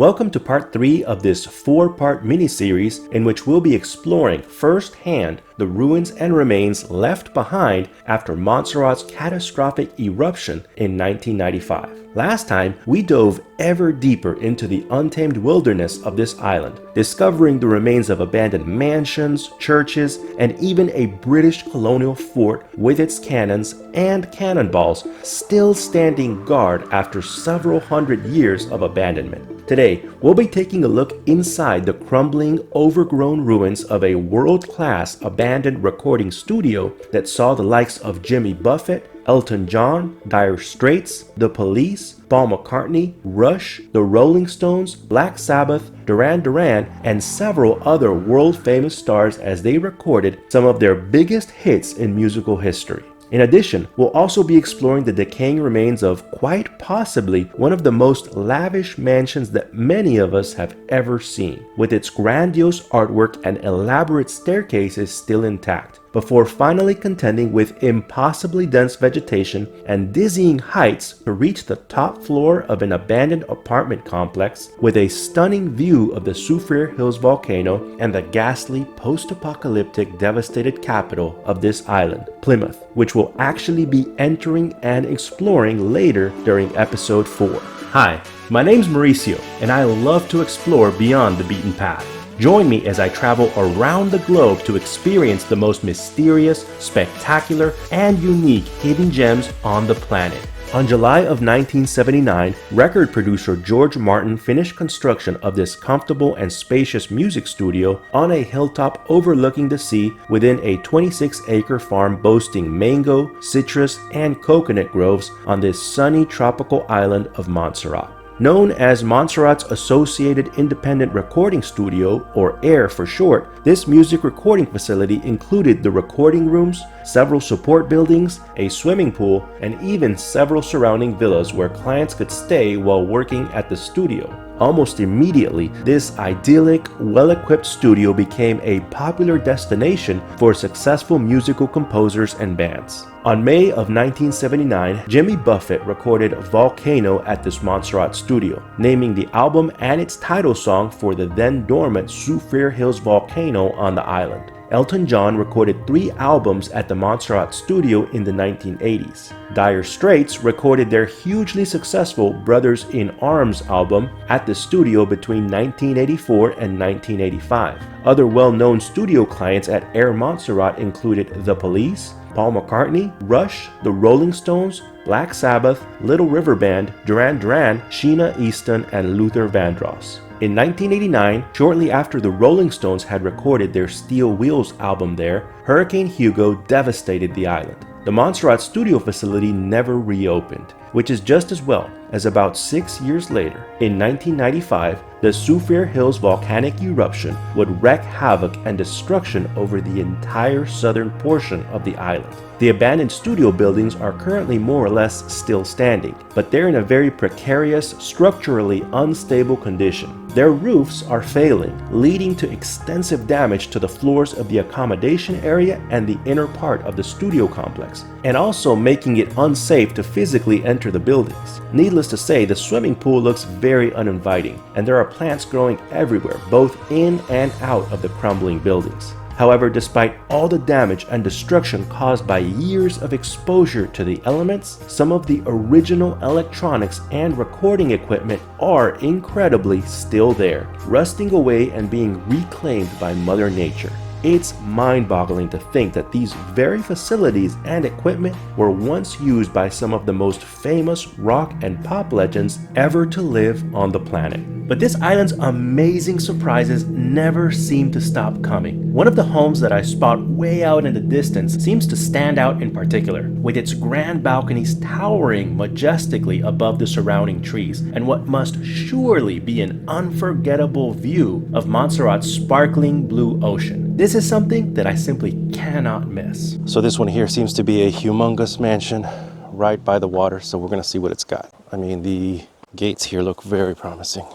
Welcome to part 3 of this 4-part mini-series in which we'll be exploring firsthand the ruins and remains left behind after Montserrat's catastrophic eruption in 1995. Last time, we dove ever deeper into the untamed wilderness of this island, discovering the remains of abandoned mansions, churches, and even a British colonial fort with its cannons and cannonballs still standing guard after several hundred years of abandonment. Today, we'll be taking a look inside the crumbling, overgrown ruins of a world-class abandoned recording studio that saw the likes of Jimmy Buffett, Elton John, Dire Straits, The Police, Paul McCartney, Rush, The Rolling Stones, Black Sabbath, Duran Duran, and several other world-famous stars as they recorded some of their biggest hits in musical history. In addition, we'll also be exploring the decaying remains of quite possibly one of the most lavish mansions that many of us have ever seen, with its grandiose artwork and elaborate staircases still intact, before finally contending with impossibly dense vegetation and dizzying heights to reach the top floor of an abandoned apartment complex with a stunning view of the Soufrière Hills volcano and the ghastly post-apocalyptic devastated capital of this island, Plymouth, which we'll actually be entering and exploring later during episode 4. Hi, my name's Mauricio, and I love to explore beyond the beaten path. Join me as I travel around the globe to experience the most mysterious, spectacular, and unique hidden gems on the planet. On July of 1979, record producer George Martin finished construction of this comfortable and spacious music studio on a hilltop overlooking the sea within a 26-acre farm boasting mango, citrus, and coconut groves on this sunny tropical island of Montserrat. Known as Montserrat's Associated Independent Recording Studio, or AIR for short, this music recording facility included the recording rooms, several support buildings, a swimming pool, and even several surrounding villas where clients could stay while working at the studio. Almost immediately, this idyllic, well-equipped studio became a popular destination for successful musical composers and bands. On May of 1979, Jimmy Buffett recorded Volcano at this Montserrat studio, naming the album and its title song for the then dormant Soufrière Hills volcano on the island. Elton John recorded 3 albums at the Montserrat studio in the 1980s. Dire Straits recorded their hugely successful Brothers in Arms album at the studio between 1984 and 1985. Other well-known studio clients at Air Montserrat included The Police, Paul McCartney, Rush, The Rolling Stones, Black Sabbath, Little River Band, Duran Duran, Sheena Easton, and Luther Vandross. In 1989, shortly after the Rolling Stones had recorded their Steel Wheels album there, Hurricane Hugo devastated the island. The Montserrat studio facility never reopened, which is just as well, as about 6 years later, in 1995, the Soufrière Hills volcanic eruption would wreak havoc and destruction over the entire southern portion of the island. The abandoned studio buildings are currently more or less still standing, but they're in a very precarious, structurally unstable condition. Their roofs are failing, leading to extensive damage to the floors of the accommodation area and the inner part of the studio complex, and also making it unsafe to physically enter the buildings. Needless to say, the swimming pool looks very uninviting, and there are plants growing everywhere, both in and out of the crumbling buildings. However, despite all the damage and destruction caused by years of exposure to the elements, some of the original electronics and recording equipment are incredibly still there, rusting away and being reclaimed by Mother Nature. It's mind-boggling to think that these very facilities and equipment were once used by some of the most famous rock and pop legends ever to live on the planet. But this island's amazing surprises never seem to stop coming. One of the homes that I spot way out in the distance seems to stand out in particular, with its grand balconies towering majestically above the surrounding trees, and what must surely be an unforgettable view of Montserrat's sparkling blue ocean. This is something that I simply cannot miss. So this one here seems to be a humongous mansion right by the water, so we're gonna see what it's got. I mean, the gates here look very promising.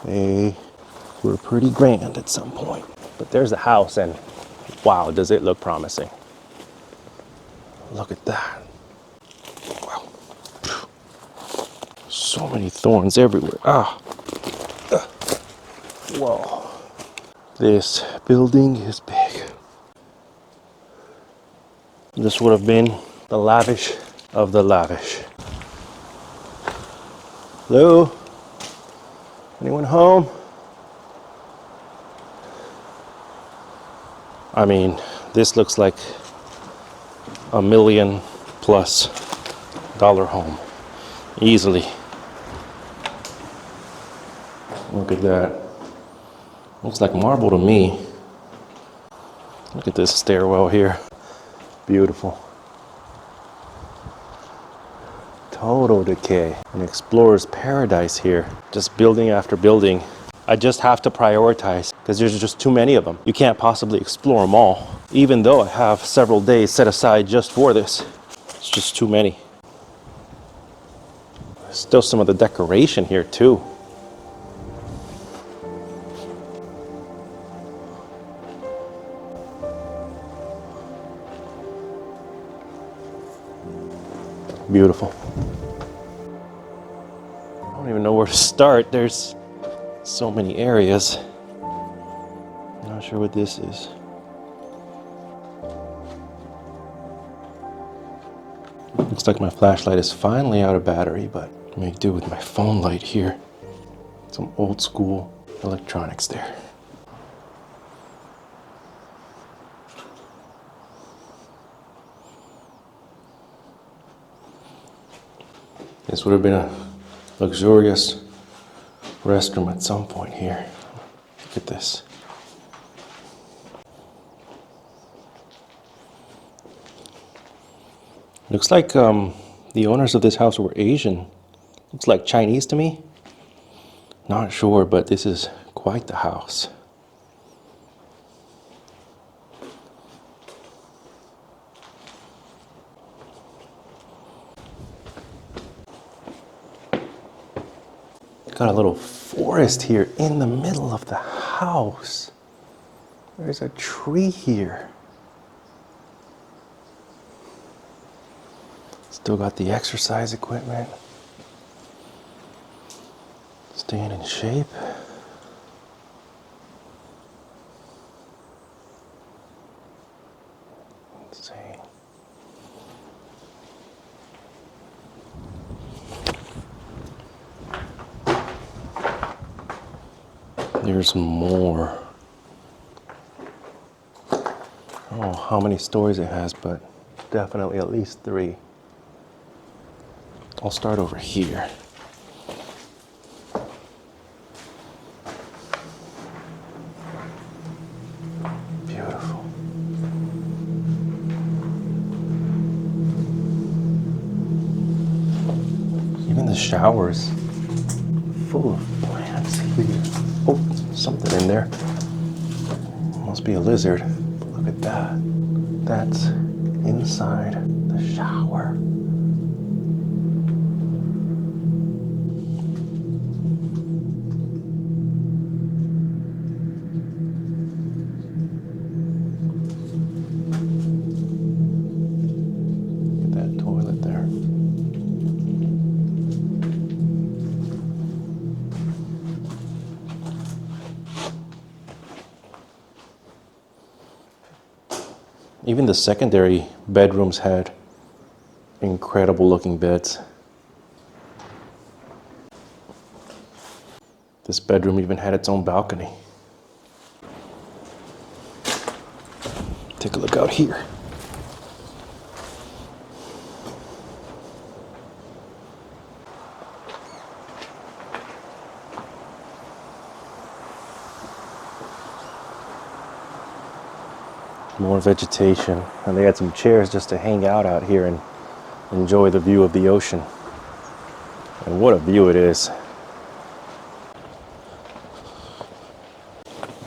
They were pretty grand at some point. But there's the house, and wow, does it look promising. Look at that. Wow. So many thorns everywhere. Whoa. This building is big. This would have been the lavish of the lavish. Hello? Anyone home? I mean, this looks like $1 million+ home. Easily. Look at that. Looks like marble to me. Look at this stairwell here. Beautiful. Total decay. An explorer's paradise here. Just building after building. I just have to prioritize because there's just too many of them. You can't possibly explore them all. Even though I have several days set aside just for this. It's just too many. There's still some of the decoration here too. Beautiful. I don't even know where to start. There's so many areas. I'm not sure what this is. Looks like my flashlight is finally out of battery, but I make do with my phone light here. Some old school electronics there. This would have been a luxurious restroom at some point here. Look at this. Looks like the owners of this house were Asian. Looks like Chinese to me. Not sure, but this is quite the house. Got a little forest here in the middle of the house. There's a tree here. Still got the exercise equipment. Staying in shape. Let's see. There's more. I don't know how many stories it has, but definitely at least 3. I'll start over here. Beautiful. Even the showers, full of plants here. Oh, something in there. Must be a lizard. Look at that. That's inside the shower. Look at that toilet there. Even the secondary bedrooms had incredible looking beds. This bedroom even had its own balcony. Take a look out here. More vegetation, and they had some chairs just to hang out here and enjoy the view of the ocean. And what a view it is.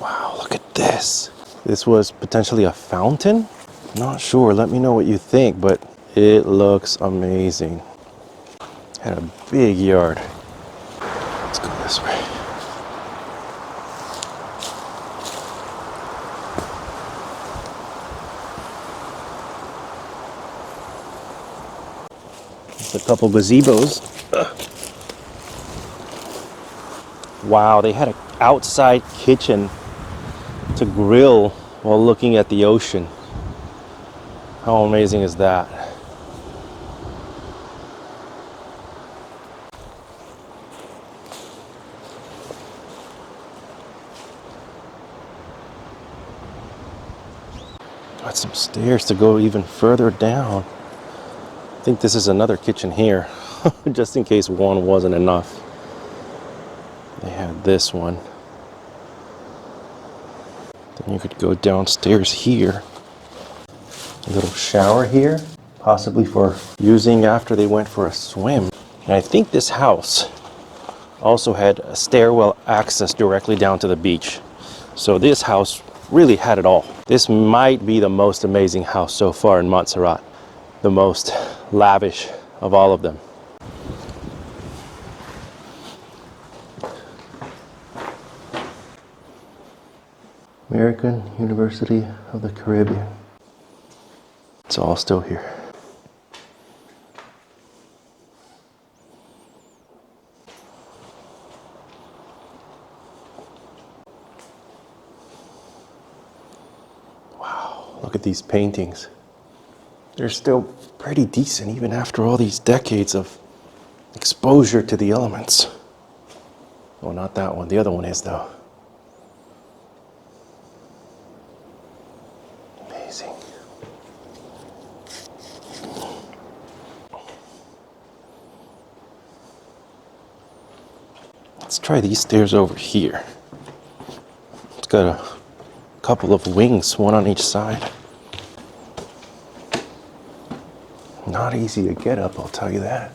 Wow, look at this. This was potentially a fountain? Not sure, let me know what you think, but it looks amazing. Had a big yard. Let's go this way. A couple gazebos. Wow, they had outside kitchen to grill while looking at the ocean. How amazing is that? Got some stairs to go even further down. I think this is another kitchen here, just in case one wasn't enough. They had this one. Then you could go downstairs here. A little shower here, possibly for using after they went for a swim. And I think this house also had a stairwell access directly down to the beach. So this house really had it all. This might be the most amazing house so far in Montserrat, the most lavish of all of them. American University of the Caribbean. It's all still here. Wow, look at these paintings. They're still pretty decent even after all these decades of exposure to the elements. Oh, not that one. The other one is though. Amazing. Let's try these stairs over here. It's got a couple of wings, one on each side. Not easy to get up, I'll tell you that.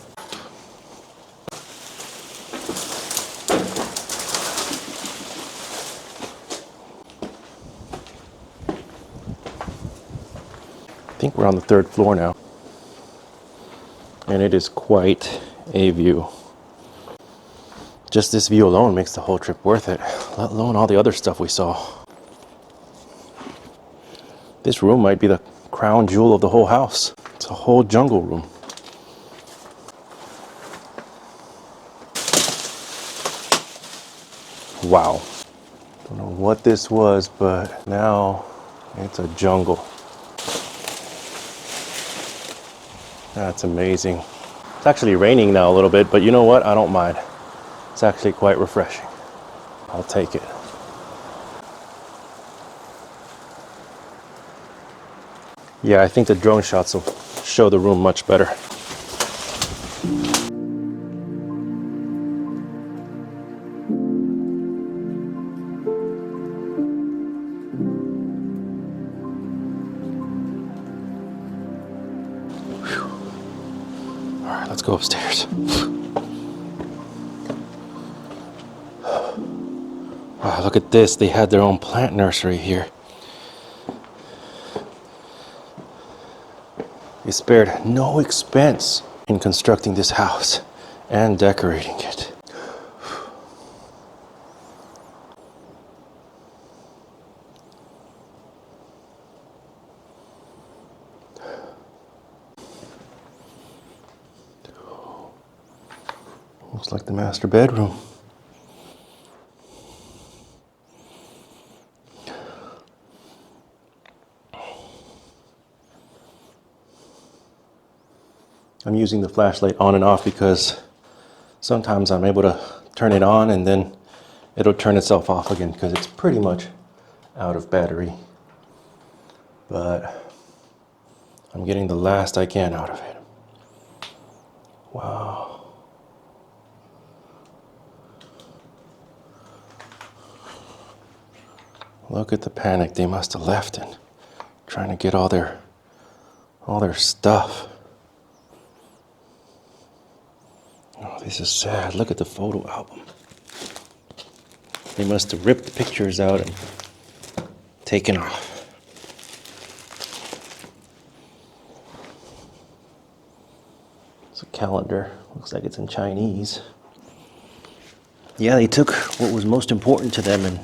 I think we're on the 3rd floor now. And it is quite a view. Just this view alone makes the whole trip worth it, let alone all the other stuff we saw. This room might be the crown jewel of the whole house. It's a whole jungle room. Wow. Don't know what this was, but now it's a jungle. That's amazing. It's actually raining now a little bit, but you know what? I don't mind. It's actually quite refreshing. I'll take it. Yeah, I think the drone shots will show the room much better. All right, let's go upstairs. Wow, look at this. They had their own plant nursery here. They spared no expense in constructing this house and decorating it. Looks like the master bedroom. I'm using the flashlight on and off because sometimes I'm able to turn it on and then it'll turn itself off again because it's pretty much out of battery. But I'm getting the last I can out of it. Wow. Look at the panic they must have left in trying to get all their stuff. Oh, this is sad. Look at the photo album. They must have ripped the pictures out and taken off. It's a calendar. Looks like it's in Chinese. Yeah, they took what was most important to them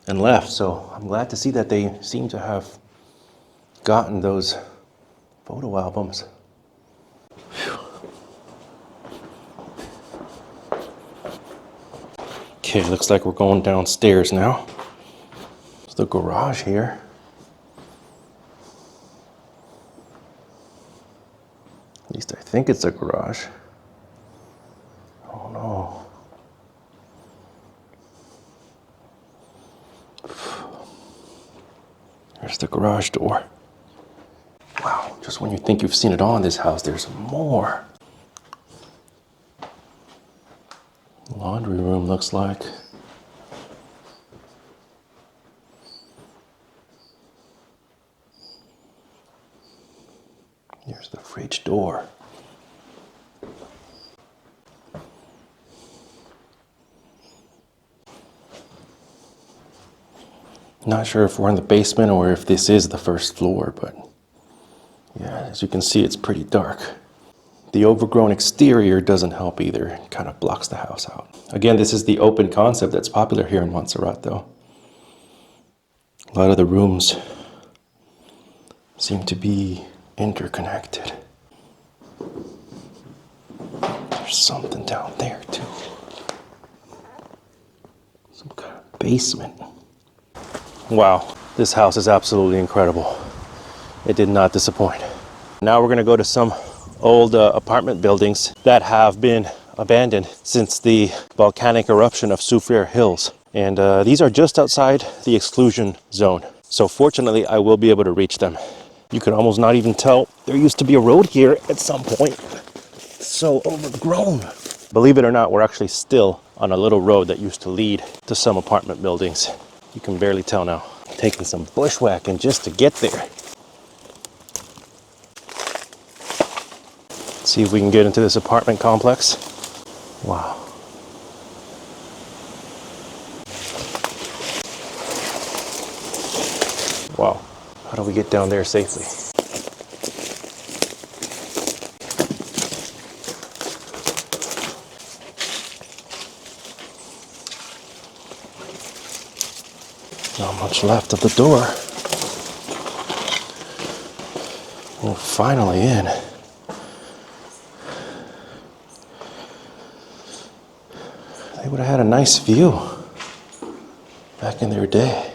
and left. So I'm glad to see that they seem to have gotten those photo albums. Okay, looks like we're going downstairs now. There's the garage here. At least I think it's a garage. Oh no. There's the garage door. Wow, just when you think you've seen it all in this house, there's more. Laundry room looks like. Here's the fridge door. Not sure if we're in the basement or if this is the first floor, but yeah, as you can see, it's pretty dark. The overgrown exterior doesn't help either. It kind of blocks the house out. Again, this is the open concept that's popular here in Montserrat, though. A lot of the rooms seem to be interconnected. There's something down there, too. Some kind of basement. Wow, this house is absolutely incredible. It did not disappoint. Now we're gonna go to some old apartment buildings that have been abandoned since the volcanic eruption of Soufrière Hills. And these are just outside the exclusion zone. So fortunately, I will be able to reach them. You can almost not even tell there used to be a road here at some point. So overgrown. Believe it or not, we're actually still on a little road that used to lead to some apartment buildings. You can barely tell now. Taking some bushwhacking just to get there. See if we can get into this apartment complex. Wow. Wow. How do we get down there safely? Not much left of the door. We're finally in. They would have had a nice view back in their day.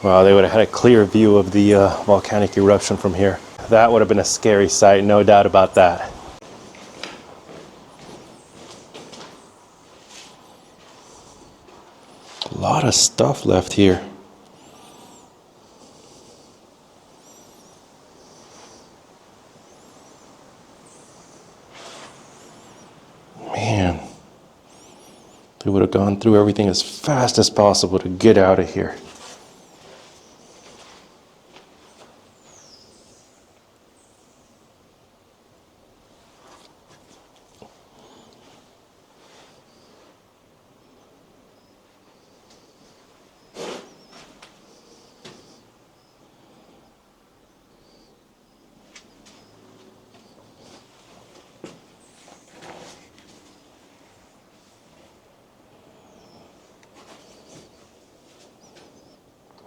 Wow, they would have had a clear view of the volcanic eruption from here. That would have been a scary sight, no doubt about that. A lot of stuff left here. Man, they would have gone through everything as fast as possible to get out of here.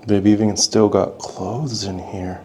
They've even still got clothes in here.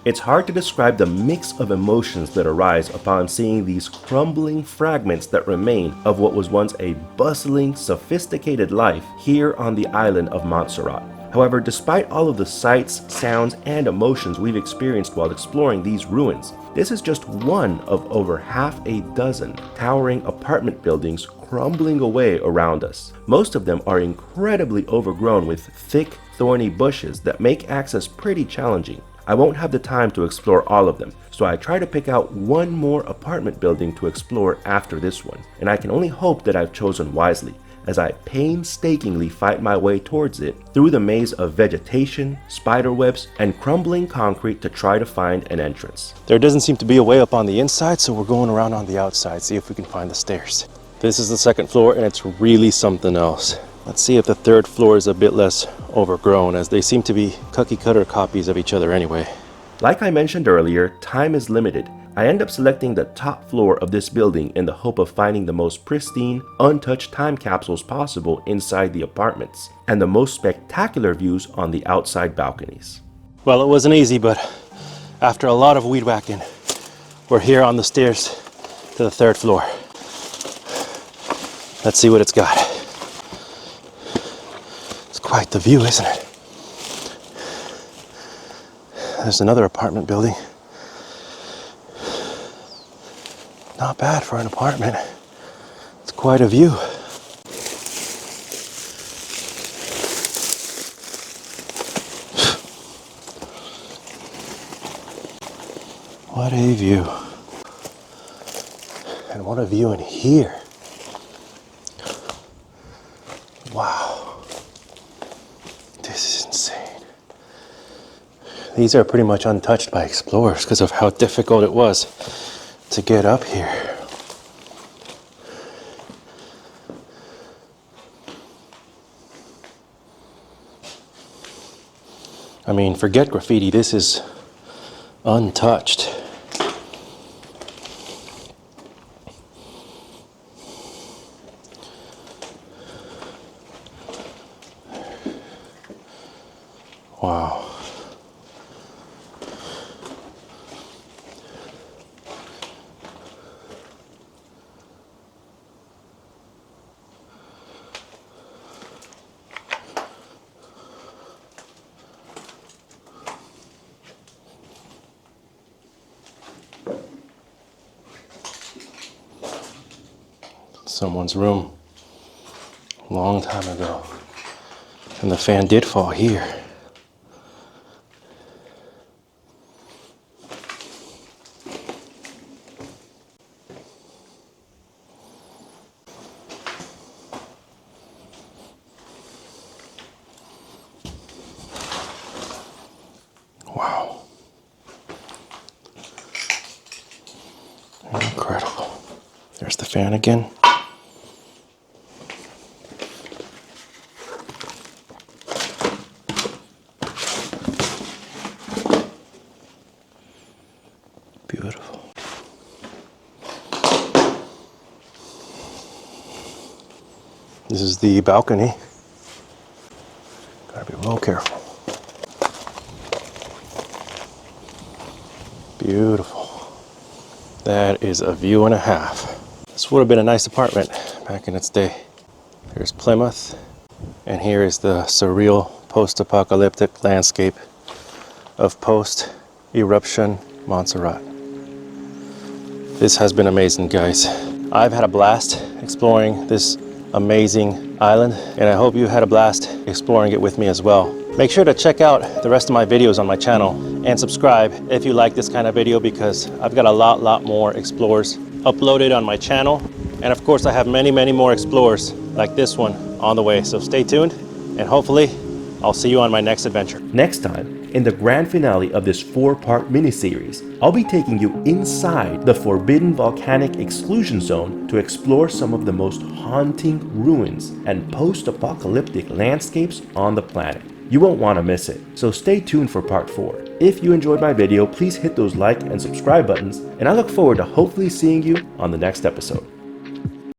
It's hard to describe the mix of emotions that arise upon seeing these crumbling fragments that remain of what was once a bustling, sophisticated life here on the island of Montserrat. However, despite all of the sights, sounds, and emotions we've experienced while exploring these ruins, this is just one of over half a dozen towering apartment buildings crumbling away around us. Most of them are incredibly overgrown with thick, thorny bushes that make access pretty challenging. I won't have the time to explore all of them, so I try to pick out one more apartment building to explore after this one, and I can only hope that I've chosen wisely, as I painstakingly fight my way towards it through the maze of vegetation, spiderwebs, and crumbling concrete to try to find an entrance. There doesn't seem to be a way up on the inside, so we're going around on the outside, see if we can find the stairs. This is the second floor, and it's really something else. Let's see if the third floor is a bit less overgrown, as they seem to be cookie-cutter copies of each other anyway. Like I mentioned earlier, time is limited. I end up selecting the top floor of this building in the hope of finding the most pristine, untouched time capsules possible inside the apartments, and the most spectacular views on the outside balconies. Well, it wasn't easy, but after a lot of weed whacking, we're here on the stairs to the third floor. Let's see what it's got. It's quite the view, isn't it? There's another apartment building. Not bad for an apartment. It's quite a view. What a view. And what a view in here. Wow. This is insane. These are pretty much untouched by explorers because of how difficult it was to get up here. I mean, forget graffiti, this is untouched. Wow. Someone's room a long time ago, and the fan did fall here. Wow. Incredible. There's the fan again. Beautiful. This is the balcony. Gotta be real careful. Beautiful. That is a view and a half. This would have been a nice apartment back in its day. There's Plymouth, and here is the surreal post-apocalyptic landscape of post-eruption Montserrat. This has been amazing, guys. I've had a blast exploring this amazing island, and I hope you had a blast exploring it with me as well. Make sure to check out the rest of my videos on my channel and subscribe if you like this kind of video, because I've got a lot more explores uploaded on my channel. And of course, I have many more explores like this one on the way. So stay tuned, and hopefully I'll see you on my next adventure. Next time, in the grand finale of this 4-part miniseries, I'll be taking you inside the forbidden volcanic exclusion zone to explore some of the most haunting ruins and post-apocalyptic landscapes on the planet. You won't want to miss it, so stay tuned for part 4. If you enjoyed my video, please hit those like and subscribe buttons, and I look forward to hopefully seeing you on the next episode.